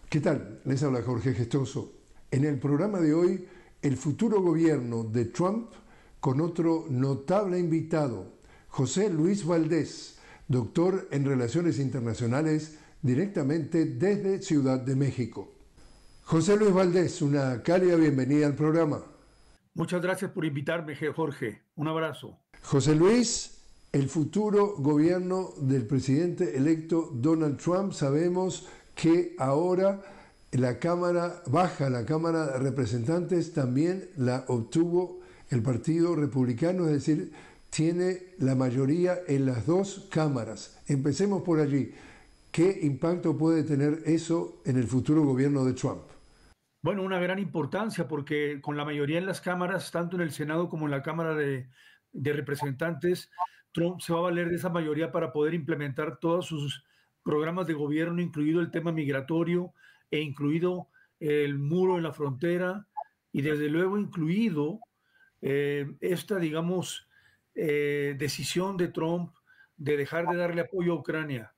¿Qué tal? Les habla Jorge Gestoso. En el programa de hoy, el futuro gobierno de Trump con otro notable invitado, José Luis Valdés, doctor en Relaciones Internacionales directamente desde Ciudad de México. José Luis Valdés, una cálida bienvenida al programa. Muchas gracias por invitarme, Jorge. Un abrazo. José Luis, el futuro gobierno del presidente electo Donald Trump, sabemos que ahora la Cámara Baja, la Cámara de Representantes, también la obtuvo el Partido Republicano, es decir, tiene la mayoría en las dos cámaras. Empecemos por allí. ¿Qué impacto puede tener eso en el futuro gobierno de Trump? Bueno, una gran importancia porque con la mayoría en las cámaras, tanto en el Senado como en la Cámara de Representantes, Trump se va a valer de esa mayoría para poder implementar todos sus programas de gobierno, incluido el tema migratorio e incluido el muro en la frontera y desde luego incluido esta, digamos, decisión de Trump de dejar de darle apoyo a Ucrania.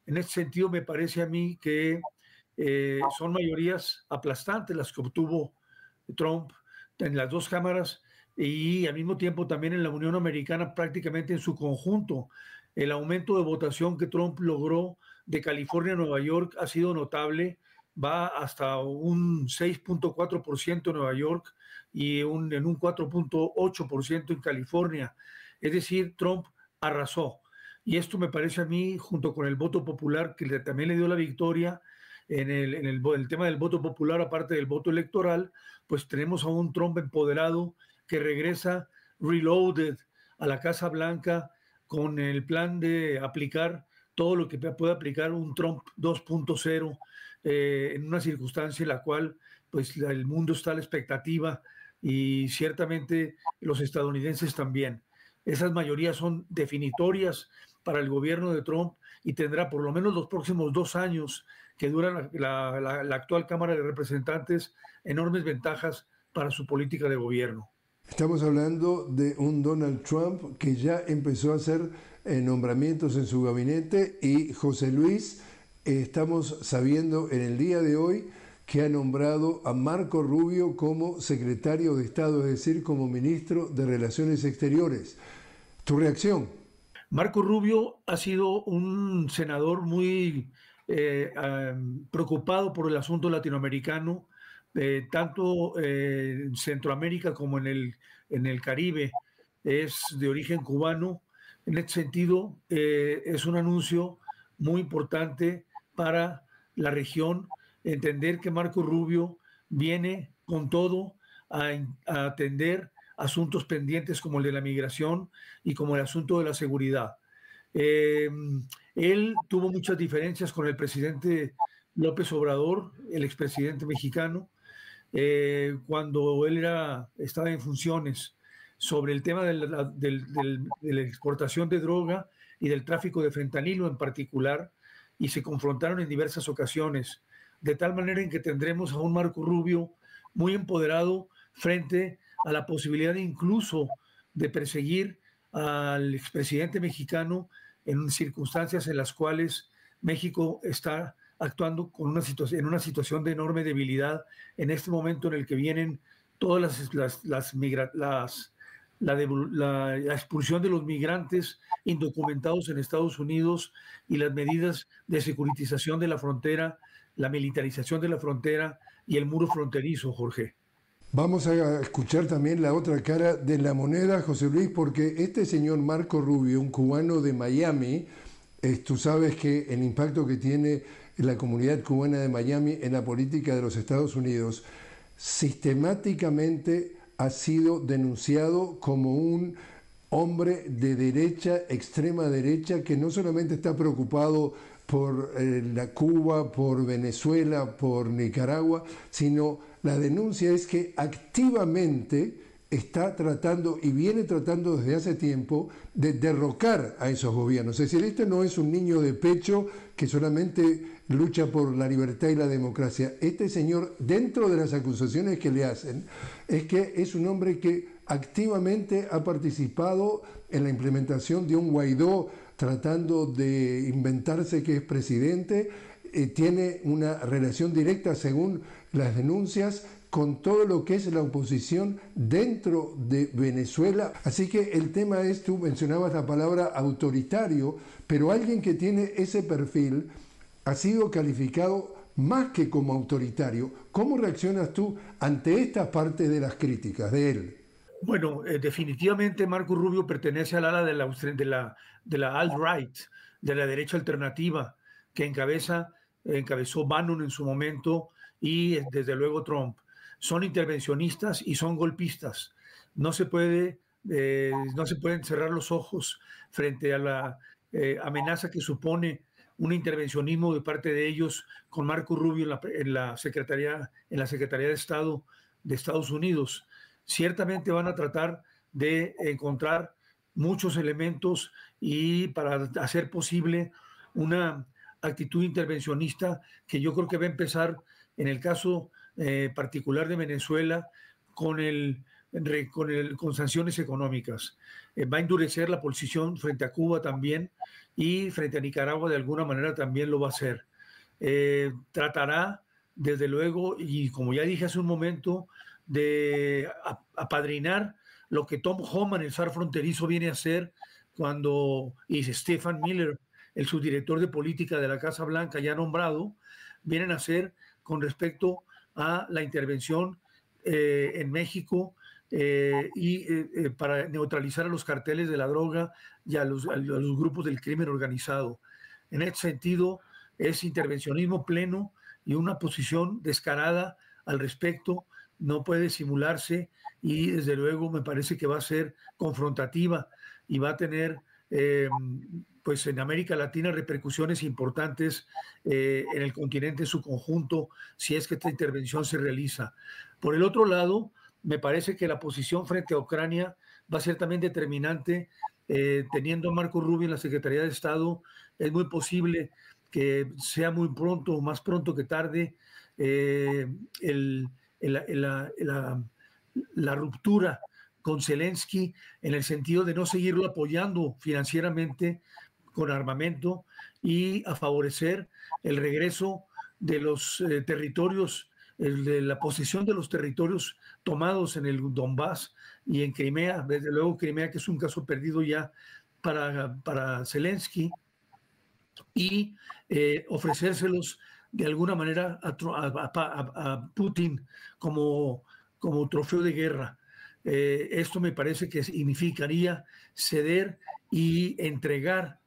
En ese sentido, me parece a mí que son mayorías aplastantes las que obtuvo Trump en las dos cámaras y al mismo tiempo también en la Unión Americana prácticamente en su conjunto. El aumento de votación que Trump logró de California a Nueva York ha sido notable, va hasta un 6.4% en Nueva York y en un 4.8% en California. Es decir, Trump arrasó. Y esto me parece a mí, junto con el voto popular, que también le dio la victoria el tema del voto popular, aparte del voto electoral, pues tenemos a un Trump empoderado que regresa reloaded a la Casa Blanca con el plan de aplicar todo lo que puede aplicar un Trump 2.0 en una circunstancia en la cual pues el mundo está a la expectativa y ciertamente los estadounidenses también. Esas mayorías son definitorias para el gobierno de Trump y tendrá por lo menos los próximos 2 años que dura la actual Cámara de Representantes enormes ventajas para su política de gobierno. Estamos hablando de un Donald Trump que ya empezó a hacer nombramientos en su gabinete y José Luis, estamos sabiendo en el día de hoy que ha nombrado a Marco Rubio como secretario de Estado, es decir, como ministro de Relaciones Exteriores. ¿Tu reacción? Marco Rubio ha sido un senador muy preocupado por el asunto latinoamericano, tanto en Centroamérica como en el Caribe. Es de origen cubano. En este sentido, es un anuncio muy importante para la región, entender que Marco Rubio viene con todo a atender asuntos pendientes como el de la migración y como el asunto de la seguridad. Eh, Él tuvo muchas diferencias con el presidente López Obrador, el expresidente mexicano, cuando él estaba en funciones sobre el tema de la exportación de droga y del tráfico de fentanilo en particular, y se confrontaron en diversas ocasiones, de tal manera en que tendremos a un Marco Rubio muy empoderado frente a la posibilidad incluso de perseguir al expresidente mexicano en circunstancias en las cuales México está actuando en una situación de enorme debilidad en este momento en el que vienen todas la expulsión de los migrantes indocumentados en Estados Unidos y las medidas de securitización de la frontera, la militarización de la frontera y el muro fronterizo, Jorge. Vamos a escuchar también la otra cara de la moneda, José Luis, porque este señor Marco Rubio, un cubano de Miami, tú sabes que el impacto que tiene la comunidad cubana de Miami en la política de los Estados Unidos sistemáticamente ha sido denunciado como un hombre de derecha, extrema derecha, que no solamente está preocupado por la Cuba, por Venezuela, por Nicaragua, sino la denuncia es que activamente está tratando y viene tratando desde hace tiempo de derrocar a esos gobiernos. Es decir, este no es un niño de pecho que solamente lucha por la libertad y la democracia. Este señor, dentro de las acusaciones que le hacen, es que es un hombre que activamente ha participado en la implementación de un Guaidó tratando de inventarse que es presidente, tiene una relación directa, según las denuncias, con todo lo que es la oposición dentro de Venezuela. Así que el tema es, tú mencionabas la palabra autoritario, pero alguien que tiene ese perfil ha sido calificado más que como autoritario. ¿Cómo reaccionas tú ante esta parte de las críticas de él? Bueno, definitivamente Marco Rubio pertenece al ala de la alt-right, de la derecha alternativa, que encabezó Bannon en su momento y desde luego Trump. Son intervencionistas y son golpistas. No se pueden cerrar los ojos frente a la amenaza que supone un intervencionismo de parte de ellos con Marco Rubio en la Secretaría de Estado de Estados Unidos. Ciertamente van a tratar de encontrar muchos elementos y para hacer posible una actitud intervencionista que yo creo que va a empezar en el caso particular de Venezuela con sanciones económicas. Va a endurecer la posición frente a Cuba también y frente a Nicaragua de alguna manera también lo va a hacer. Tratará, desde luego, y como ya dije hace un momento, de apadrinar lo que Tom Homan, el zar fronterizo, viene a hacer y Stephen Miller, el subdirector de política de la Casa Blanca ya nombrado, vienen a hacer con respecto a la intervención en México para neutralizar a los carteles de la droga y a los grupos del crimen organizado. En este sentido, es intervencionismo pleno y una posición descarada al respecto. No puede simularse y desde luego me parece que va a ser confrontativa y va a tener pues en América Latina repercusiones importantes en el continente en su conjunto si es que esta intervención se realiza. Por el otro lado, me parece que la posición frente a Ucrania va a ser también determinante. Teniendo a Marco Rubio en la Secretaría de Estado, es muy posible que sea muy pronto, más pronto que tarde, la ruptura con Zelensky en el sentido de no seguirlo apoyando financieramente con armamento y a favorecer el regreso de los territorios, de la posesión de los territorios tomados en el Donbass y en Crimea, desde luego Crimea, que es un caso perdido ya para Zelensky, y ofrecérselos de alguna manera a Putin como trofeo de guerra. Esto me parece que significaría ceder y entregar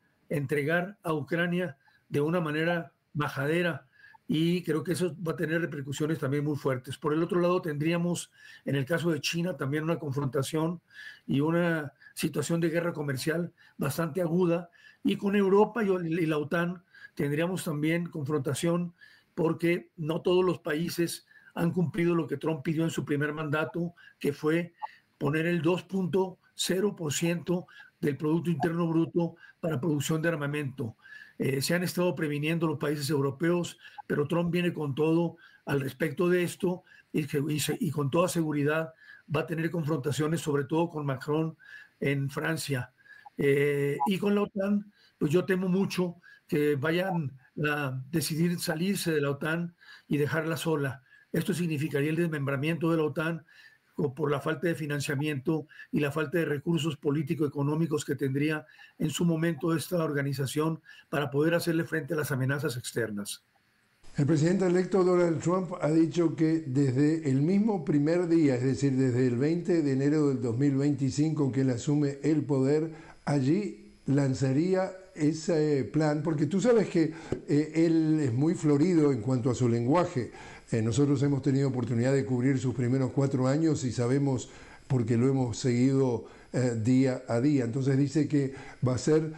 a Ucrania de una manera majadera, y creo que eso va a tener repercusiones también muy fuertes. Por el otro lado, tendríamos en el caso de China también una confrontación y una situación de guerra comercial bastante aguda, y con Europa y la OTAN tendríamos también confrontación porque no todos los países han cumplido lo que Trump pidió en su primer mandato, que fue poner el 2.0% del Producto Interno Bruto para producción de armamento. Se han estado previniendo los países europeos, pero Trump viene con todo al respecto de esto y con toda seguridad va a tener confrontaciones, sobre todo con Macron en Francia. Y con la OTAN, pues yo temo mucho que vayan a decidir salirse de la OTAN y dejarla sola. Esto significaría el desmembramiento de la OTAN por la falta de financiamiento y la falta de recursos político-económicos que tendría en su momento esta organización para poder hacerle frente a las amenazas externas. El presidente electo Donald Trump ha dicho que desde el mismo primer día, es decir, desde el 20 de enero del 2025 que él asume el poder, allí lanzaría ese plan, porque tú sabes que él es muy florido en cuanto a su lenguaje. Nosotros hemos tenido oportunidad de cubrir sus primeros 4 años y sabemos, porque lo hemos seguido día a día. Entonces dice que va a ser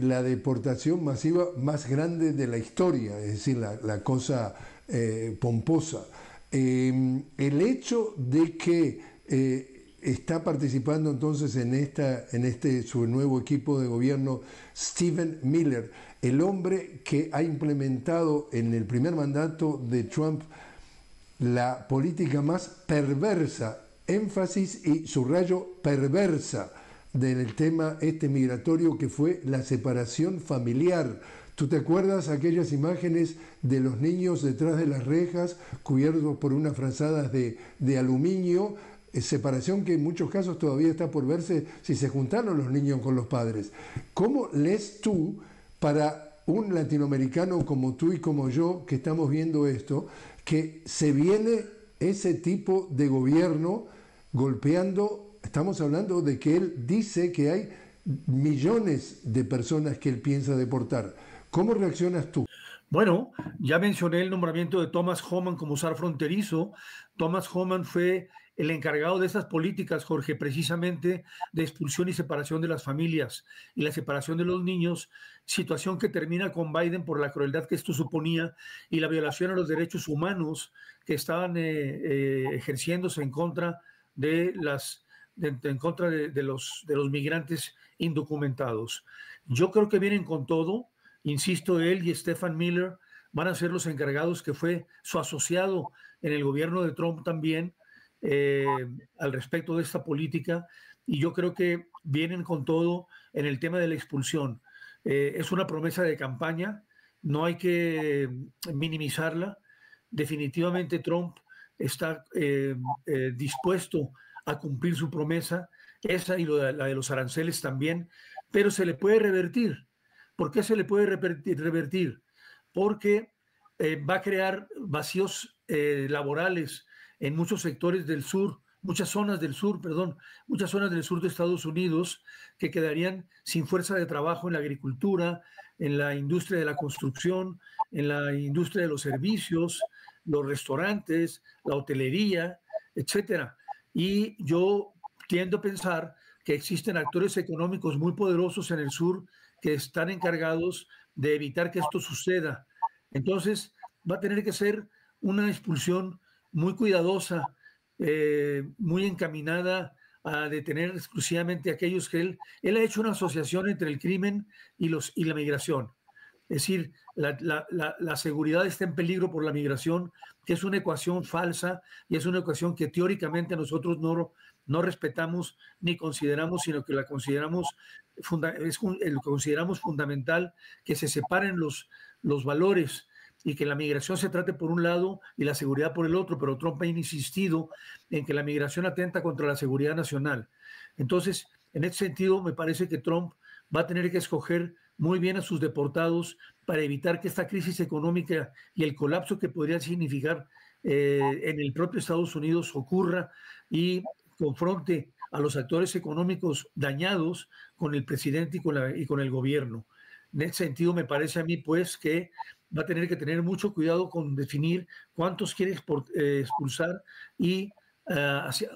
la deportación masiva más grande de la historia, es decir, la cosa pomposa. El hecho de que está participando entonces en su nuevo equipo de gobierno Stephen Miller, el hombre que ha implementado en el primer mandato de Trump la política más perversa, énfasis y subrayo perversa del tema migratorio, que fue la separación familiar. ¿Tú te acuerdas aquellas imágenes de los niños detrás de las rejas, cubiertos por unas frazadas de aluminio? Separación que en muchos casos todavía está por verse si se juntaron los niños con los padres. ¿Cómo lees tú para un latinoamericano como tú y como yo que estamos viendo esto, que se viene ese tipo de gobierno golpeando? Estamos hablando de que él dice que hay millones de personas que él piensa deportar. ¿Cómo reaccionas tú? Bueno, ya mencioné el nombramiento de Thomas Homan como zar fronterizo. Thomas Homan fue el encargado de esas políticas, Jorge, precisamente de expulsión y separación de las familias y la separación de los niños, situación que termina con Biden por la crueldad que esto suponía y la violación a los derechos humanos que estaban ejerciéndose en contra de los migrantes indocumentados. Yo creo que vienen con todo. Insisto, él y Stephen Miller van a ser los encargados, que fue su asociado en el gobierno de Trump también, al respecto de esta política. Y yo creo que vienen con todo en el tema de la expulsión. Es una promesa de campaña, no hay que minimizarla. Definitivamente Trump está dispuesto a cumplir su promesa, esa y la de los aranceles también, pero se le puede revertir. ¿Por qué se le puede revertir? Porque va a crear vacíos laborales en muchos sectores del sur, muchas zonas del sur de Estados Unidos, que quedarían sin fuerza de trabajo en la agricultura, en la industria de la construcción, en la industria de los servicios, los restaurantes, la hotelería, etcétera. Y yo tiendo a pensar que existen actores económicos muy poderosos en el sur que están encargados de evitar que esto suceda. Entonces, va a tener que ser una expulsión muy cuidadosa, muy encaminada a detener exclusivamente a aquellos que él ha hecho una asociación entre el crimen y la migración. Es decir, la seguridad está en peligro por la migración, que es una ecuación falsa y es una ecuación que teóricamente nosotros no respetamos ni consideramos, sino que la consideramos, consideramos fundamental que se separen los valores y que la migración se trate por un lado y la seguridad por el otro, pero Trump ha insistido en que la migración atenta contra la seguridad nacional. Entonces, en ese sentido, me parece que Trump va a tener que escoger muy bien a sus deportados para evitar que esta crisis económica y el colapso que podría significar en el propio Estados Unidos ocurra y confronte a los actores económicos dañados con el presidente y con el gobierno. En ese sentido, me parece a mí, pues, que va a tener que tener mucho cuidado con definir cuántos quiere expulsar y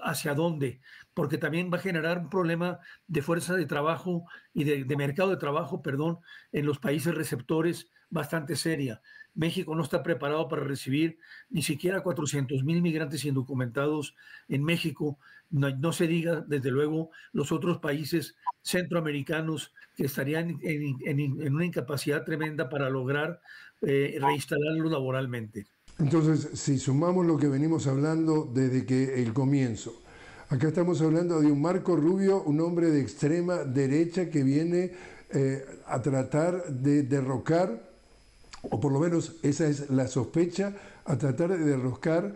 hacia dónde, porque también va a generar un problema de fuerza de trabajo y de mercado de trabajo, perdón, en los países receptores bastante seria. México no está preparado para recibir ni siquiera 400,000 migrantes indocumentados en México. No se diga, desde luego, los otros países centroamericanos que estarían en una incapacidad tremenda para lograr reinstalarlos laboralmente. Entonces, si sumamos lo que venimos hablando desde que el comienzo, acá estamos hablando de un Marco Rubio, un hombre de extrema derecha que viene a tratar de derrocar, o por lo menos esa es la sospecha, a tratar de derrocar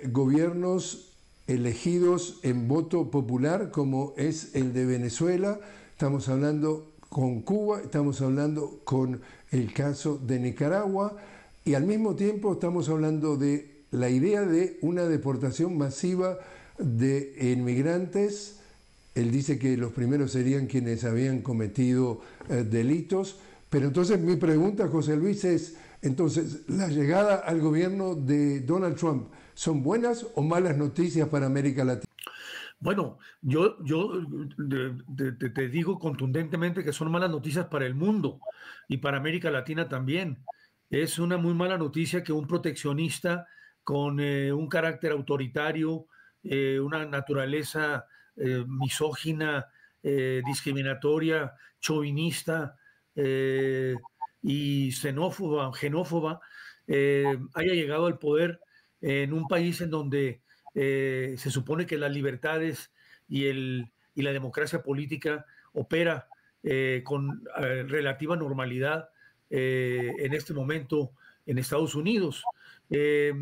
gobiernos elegidos en voto popular, como es el de Venezuela. Estamos hablando con Cuba, estamos hablando con el caso de Nicaragua, y al mismo tiempo estamos hablando de la idea de una deportación masiva de inmigrantes. Él dice que los primeros serían quienes habían cometido delitos. Pero entonces mi pregunta, José Luis, es, entonces, ¿la llegada al gobierno de Donald Trump son buenas o malas noticias para América Latina? Bueno, yo te digo contundentemente que son malas noticias para el mundo y para América Latina también. Es una muy mala noticia que un proteccionista con un carácter autoritario, una naturaleza misógina, discriminatoria, chauvinista y xenófoba, haya llegado al poder en un país en donde se supone que las libertades y la democracia política opera con relativa normalidad. en este momento en Estados Unidos. Eh,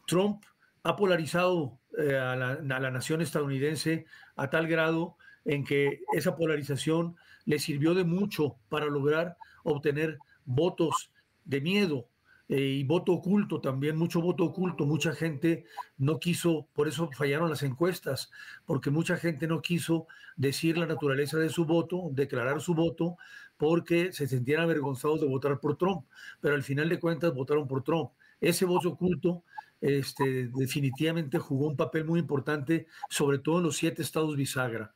Trump ha polarizado a la nación estadounidense a tal grado en que esa polarización le sirvió de mucho para lograr obtener votos de miedo y voto oculto también, mucho voto oculto. Mucha gente no quiso, por eso fallaron las encuestas, porque mucha gente no quiso decir la naturaleza de su voto, declarar su voto, porque se sentían avergonzados de votar por Trump, pero al final de cuentas votaron por Trump. Ese voto oculto definitivamente jugó un papel muy importante, sobre todo en los 7 estados bisagra,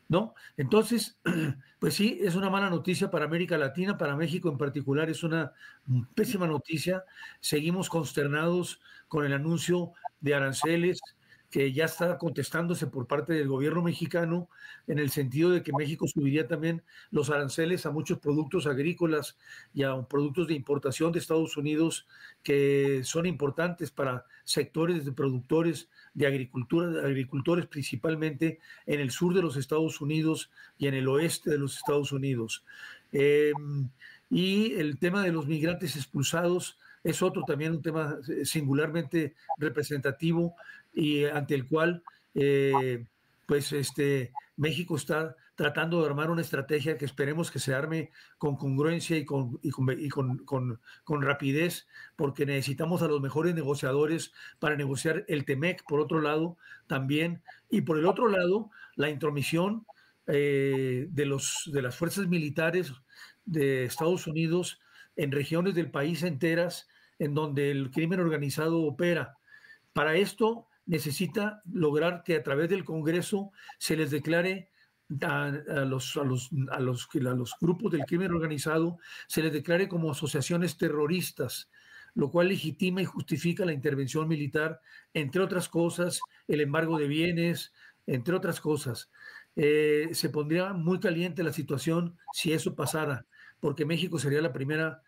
¿no? Entonces, pues sí, es una mala noticia para América Latina, para México en particular, es una pésima noticia. Seguimos consternados con el anuncio de aranceles que ya está contestándose por parte del gobierno mexicano, en el sentido de que México subiría también los aranceles a muchos productos agrícolas y a productos de importación de Estados Unidos que son importantes para sectores de productores de agricultura, de agricultores principalmente en el sur de los Estados Unidos y en el oeste de los Estados Unidos. Y el tema de los migrantes expulsados es otro también un tema singularmente representativo y ante el cual pues México está tratando de armar una estrategia que esperemos que se arme con congruencia y con rapidez, porque necesitamos a los mejores negociadores para negociar el TEMEC, por otro lado, también, y por el otro lado, la intromisión de las fuerzas militares de Estados Unidos en regiones del país enteras en donde el crimen organizado opera. Para esto necesita lograr que a través del Congreso se les declare a los grupos del crimen organizado, se les declare como asociaciones terroristas, lo cual legitima y justifica la intervención militar, entre otras cosas, el embargo de bienes, entre otras cosas. Se pondría muy caliente la situación si eso pasara, porque México sería la primera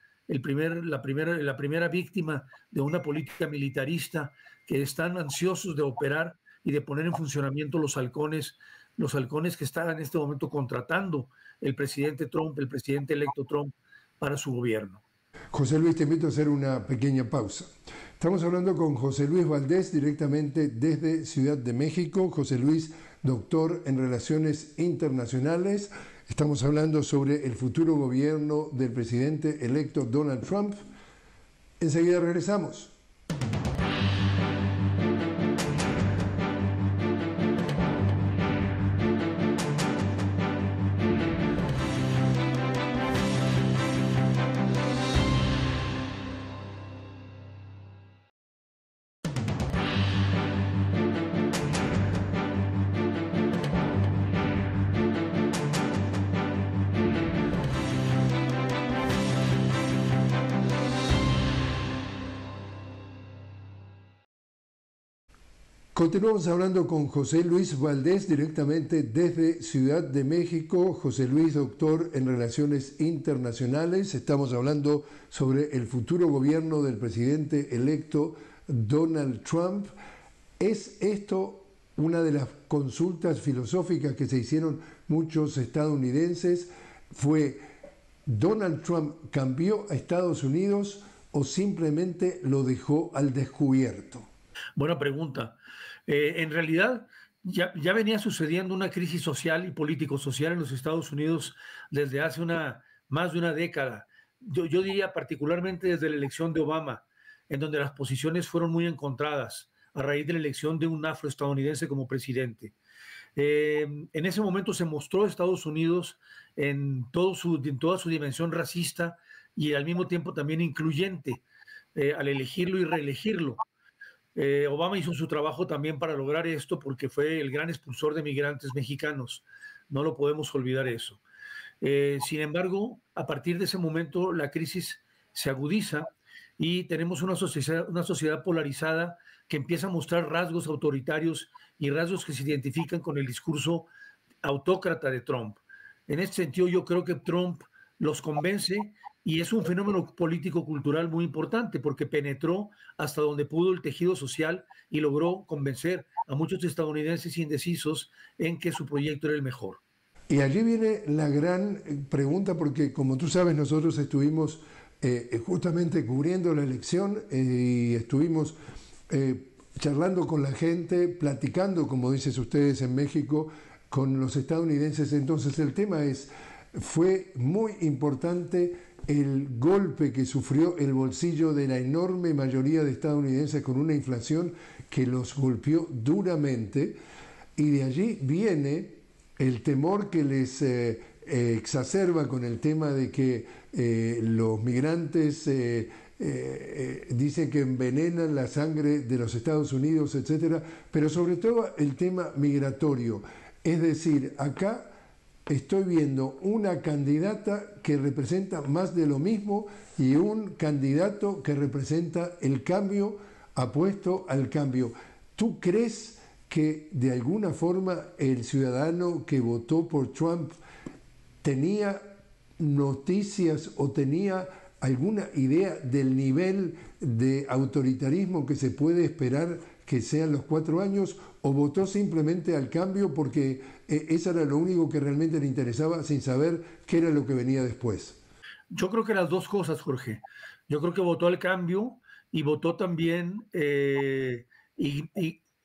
víctima de una política militarista que están ansiosos de operar y de poner en funcionamiento los halcones que está en este momento contratando el presidente Trump, el presidente electo Trump, para su gobierno. José Luis, te invito a hacer una pequeña pausa. Estamos hablando con José Luis Valdés directamente desde Ciudad de México. José Luis, doctor en Relaciones Internacionales. Estamos hablando sobre el futuro gobierno del presidente electo Donald Trump. Enseguida regresamos. Continuamos hablando con José Luis Valdés directamente desde Ciudad de México. José Luis, doctor en Relaciones Internacionales. Estamos hablando sobre el futuro gobierno del presidente electo Donald Trump. ¿Es esto una de las consultas filosóficas que se hicieron muchos estadounidenses? ¿Fue Donald Trump cambió a Estados Unidos o simplemente lo dejó al descubierto? Buena pregunta. En realidad, ya venía sucediendo una crisis social y político-social en los Estados Unidos desde hace más de una década. Yo diría particularmente desde la elección de Obama, en donde las posiciones fueron muy encontradas a raíz de la elección de un afroestadounidense como presidente. En ese momento se mostró a Estados Unidos en toda su dimensión racista y al mismo tiempo también incluyente al elegirlo y reelegirlo. Obama hizo su trabajo también para lograr esto porque fue el gran expulsor de migrantes mexicanos. No lo podemos olvidar eso. Sin embargo, a partir de ese momento la crisis se agudiza y tenemos una sociedad polarizada que empieza a mostrar rasgos autoritarios y rasgos que se identifican con el discurso autócrata de Trump. En este sentido, yo creo que Trump los convence y es un fenómeno político-cultural muy importante porque penetró hasta donde pudo el tejido social y logró convencer a muchos estadounidenses indecisos en que su proyecto era el mejor. Y allí viene la gran pregunta, porque como tú sabes, nosotros estuvimos justamente cubriendo la elección y estuvimos charlando con la gente, platicando, como dices ustedes en México, con los estadounidenses. Entonces el tema es, fue muy importante el golpe que sufrió el bolsillo de la enorme mayoría de estadounidenses con una inflación que los golpeó duramente, y de allí viene el temor que les exacerba con el tema de que los migrantes dicen que envenenan la sangre de los Estados Unidos, etcétera, pero sobre todo el tema migratorio. Es decir, acá estoy viendo una candidata que representa más de lo mismo y un candidato que representa el cambio, apuesto al cambio. ¿Tú crees que de alguna forma el ciudadano que votó por Trump tenía noticias o tenía alguna idea del nivel de autoritarismo que se puede esperar que sean los 4 años, o votó simplemente al cambio porque eso era lo único que realmente le interesaba, sin saber qué era lo que venía después? Yo creo que las dos cosas, Jorge. Yo creo que votó al cambio y votó también,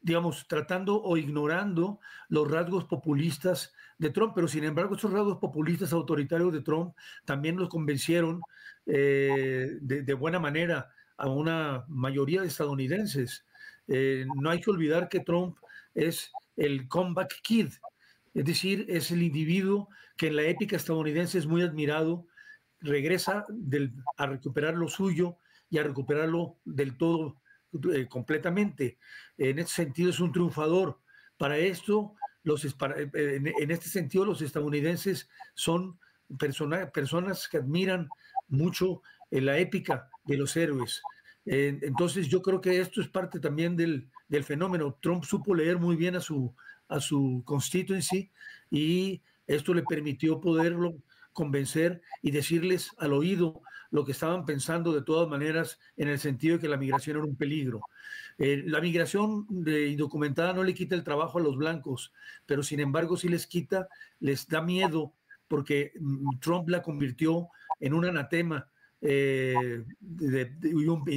digamos, tratando o ignorando los rasgos populistas de Trump, pero sin embargo esos rasgos populistas autoritarios de Trump también los convencieron de buena manera a una mayoría de estadounidenses. No hay que olvidar que Trump es el comeback kid, es decir, es el individuo que en la épica estadounidense es muy admirado, regresa a recuperar lo suyo y a recuperarlo del todo, completamente. En este sentido es un triunfador. Para esto, en este sentido, los estadounidenses son personas que admiran mucho la épica de los héroes. Entonces yo creo que esto es parte también del fenómeno. Trump supo leer muy bien a su constituency, y esto le permitió poderlo convencer y decirles al oído lo que estaban pensando de todas maneras, en el sentido de que la migración era un peligro. La migración indocumentada no le quita el trabajo a los blancos, pero sin embargo sí les da miedo, porque Trump la convirtió en un anatema y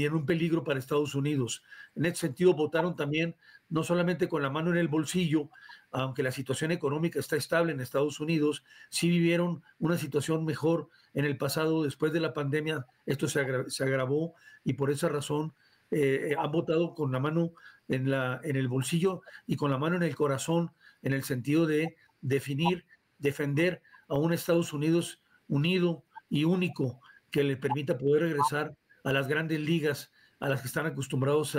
en un peligro para Estados Unidos. En ese sentido votaron también, no solamente con la mano en el bolsillo, aunque la situación económica está estable en Estados Unidos, sí vivieron una situación mejor en el pasado. Después de la pandemia esto se agravó, y por esa razón han votado con la mano en el bolsillo y con la mano en el corazón, en el sentido de defender a un Estados Unidos unido y único, que le permita poder regresar a las grandes ligas a las que están acostumbrados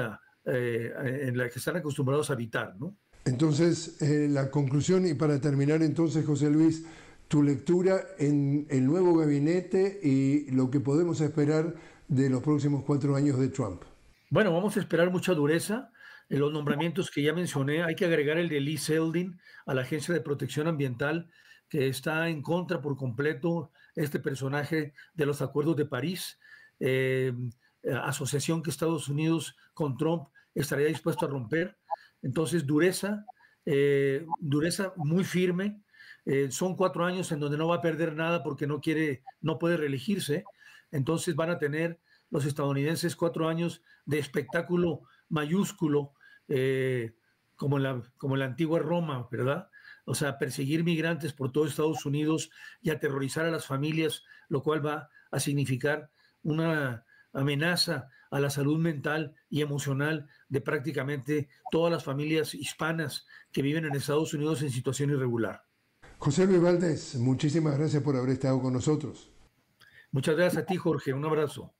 en las que están acostumbrados a habitar, ¿no? Entonces, la conclusión, y para terminar entonces, José Luis, tu lectura en el nuevo gabinete y lo que podemos esperar de los próximos 4 años de Trump. Bueno, vamos a esperar mucha dureza. En los nombramientos que ya mencioné, hay que agregar el de Lee Zeldin a la Agencia de Protección Ambiental, que está en contra por completo este personaje de los acuerdos de París, asociación que Estados Unidos con Trump estaría dispuesto a romper. Entonces, dureza muy firme. Son 4 años en donde no va a perder nada porque no puede reelegirse. Entonces van a tener los estadounidenses 4 años de espectáculo mayúsculo, como en la antigua Roma, ¿verdad? O sea, perseguir migrantes por todo Estados Unidos y aterrorizar a las familias, lo cual va a significar una amenaza a la salud mental y emocional de prácticamente todas las familias hispanas que viven en Estados Unidos en situación irregular. José Luis Valdés, muchísimas gracias por haber estado con nosotros. Muchas gracias a ti, Jorge. Un abrazo.